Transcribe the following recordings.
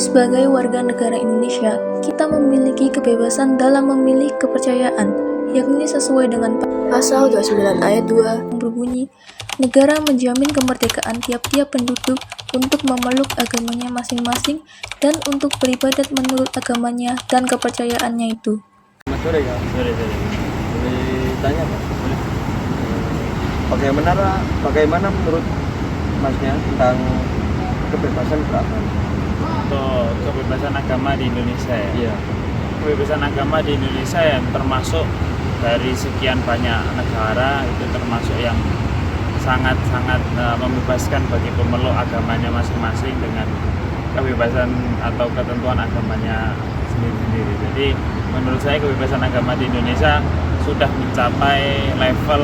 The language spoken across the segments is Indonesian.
Sebagai warga negara Indonesia, kita memiliki kebebasan dalam memilih kepercayaan, yakni sesuai dengan Pasal 29 ayat 2 yang berbunyi, negara menjamin kemerdekaan tiap-tiap penduduk untuk memeluk agamanya masing-masing dan untuk beribadat menurut agamanya dan kepercayaannya itu. Selamat sore ya. Sorry. Boleh tanya Pak? Boleh. Bagaimana menurut Masnya tentang kebebasan beragama? Untuk kebebasan agama di Indonesia ya. Iya. Kebebasan agama di Indonesia yang termasuk dari sekian banyak negara itu termasuk yang sangat-sangat membebaskan bagi pemeluk agamanya masing-masing dengan kebebasan atau ketentuan agamanya sendiri-sendiri. Jadi menurut saya kebebasan agama di Indonesia sudah mencapai level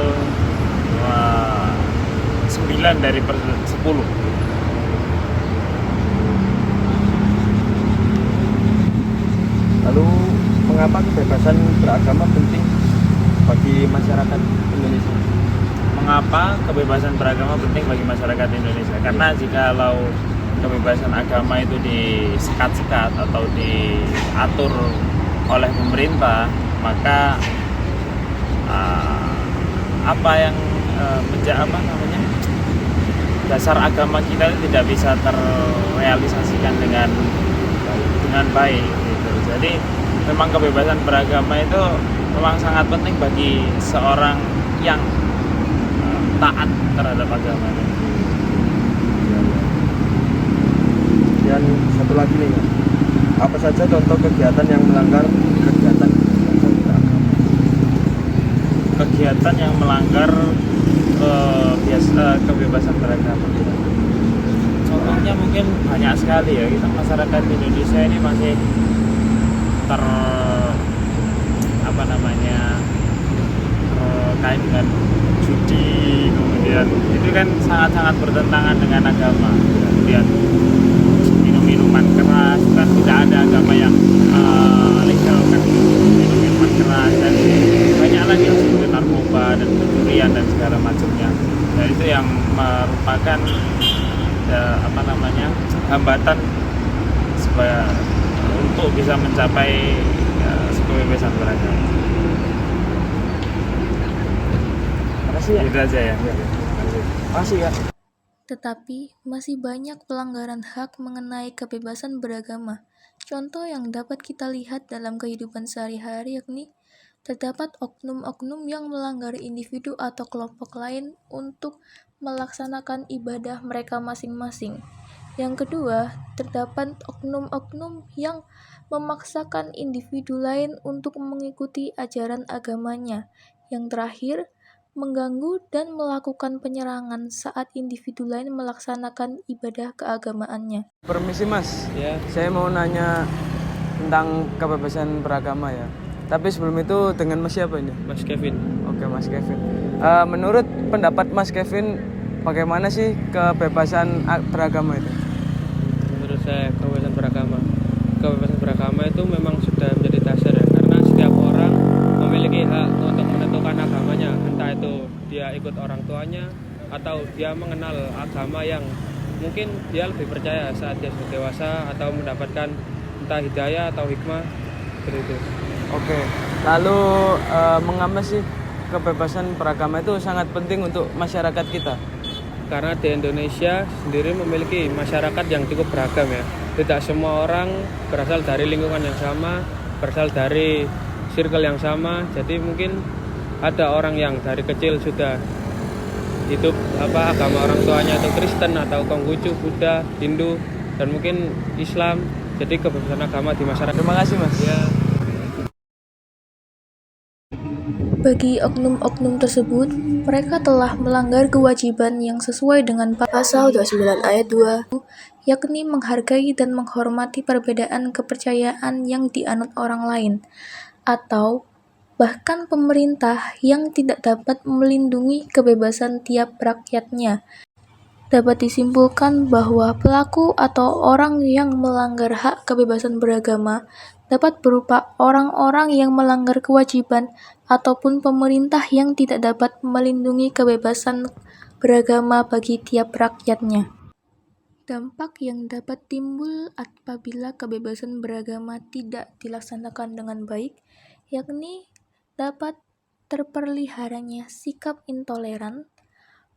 9 dari per 10. Lalu mengapa kebebasan beragama penting bagi masyarakat Indonesia? Mengapa kebebasan beragama penting bagi masyarakat Indonesia? Karena jikalau kebebasan agama itu disekat-sekat atau diatur oleh pemerintah, maka dasar agama kita itu tidak bisa terrealisasikan dengan baik gitu. Jadi memang kebebasan beragama itu memang sangat penting bagi seorang yang taat terhadap agamanya. Dan satu lagi nih, apa saja contoh kegiatan yang melanggar kegiatan kebebasan beragama? Kegiatan yang melanggar kebebasan beragama. Contohnya mungkin banyak sekali ya. Kita masyarakat Indonesia ini masih terkait dengan judi, kemudian itu kan sangat-sangat bertentangan dengan agama. Kemudian minum-minuman keras, kan tidak ada agama yang legal kan minum-minuman keras, dan banyak lagi seperti narkoba dan pencurian dan segala macamnya. Dan itu yang merupakan hambatan supaya untuk bisa mencapai kebebasan beragama. Makasih ya. Itu aja ya. Makasih ya. Tetapi masih banyak pelanggaran hak mengenai kebebasan beragama. Contoh yang dapat kita lihat dalam kehidupan sehari-hari yakni terdapat oknum-oknum yang melanggar individu atau kelompok lain untuk melaksanakan ibadah mereka masing-masing. Yang kedua, terdapat oknum-oknum yang memaksakan individu lain untuk mengikuti ajaran agamanya. Yang terakhir, mengganggu dan melakukan penyerangan saat individu lain melaksanakan ibadah keagamaannya. Permisi Mas, Ya. saya mau nanya tentang kebebasan beragama ya. Tapi sebelum itu dengan Mas siapa ini? Mas Kevin. Oke Mas Kevin. Menurut pendapat Mas Kevin, bagaimana sih kebebasan beragama itu? Menurut saya kebebasan beragama itu memang sudah menjadi dasar ya, karena setiap orang memiliki hak untuk menentukan agamanya, entah itu dia ikut orang tuanya atau dia mengenal agama yang mungkin dia lebih percaya saat dia sudah dewasa atau mendapatkan entah hidayah atau hikmah seperti itu. Oke. Lalu mengapa sih kebebasan beragama itu sangat penting untuk masyarakat kita? Karena di Indonesia sendiri memiliki masyarakat yang cukup beragam ya. Tidak semua orang berasal dari lingkungan yang sama, berasal dari circle yang sama. Jadi mungkin ada orang yang dari kecil sudah hidup agama orang tuanya itu Kristen atau Konghucu, Buddha, Hindu, dan mungkin Islam. Jadi kebebasan agama di masyarakat. Terima kasih Mas. Ya. Bagi oknum-oknum tersebut, mereka telah melanggar kewajiban yang sesuai dengan Pasal 29 ayat 2, yakni menghargai dan menghormati perbedaan kepercayaan yang dianut orang lain, atau bahkan pemerintah yang tidak dapat melindungi kebebasan tiap rakyatnya. Dapat disimpulkan bahwa pelaku atau orang yang melanggar hak kebebasan beragama dapat berupa orang-orang yang melanggar kewajiban ataupun pemerintah yang tidak dapat melindungi kebebasan beragama bagi tiap rakyatnya. Dampak yang dapat timbul apabila kebebasan beragama tidak dilaksanakan dengan baik, yakni dapat terpeliharanya sikap intoleran,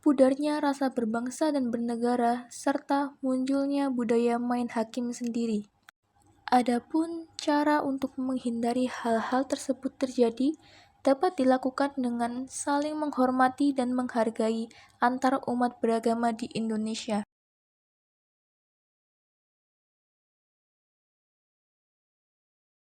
pudarnya rasa berbangsa dan bernegara, serta munculnya budaya main hakim sendiri. Adapun cara untuk menghindari hal-hal tersebut terjadi dapat dilakukan dengan saling menghormati dan menghargai antar umat beragama di Indonesia.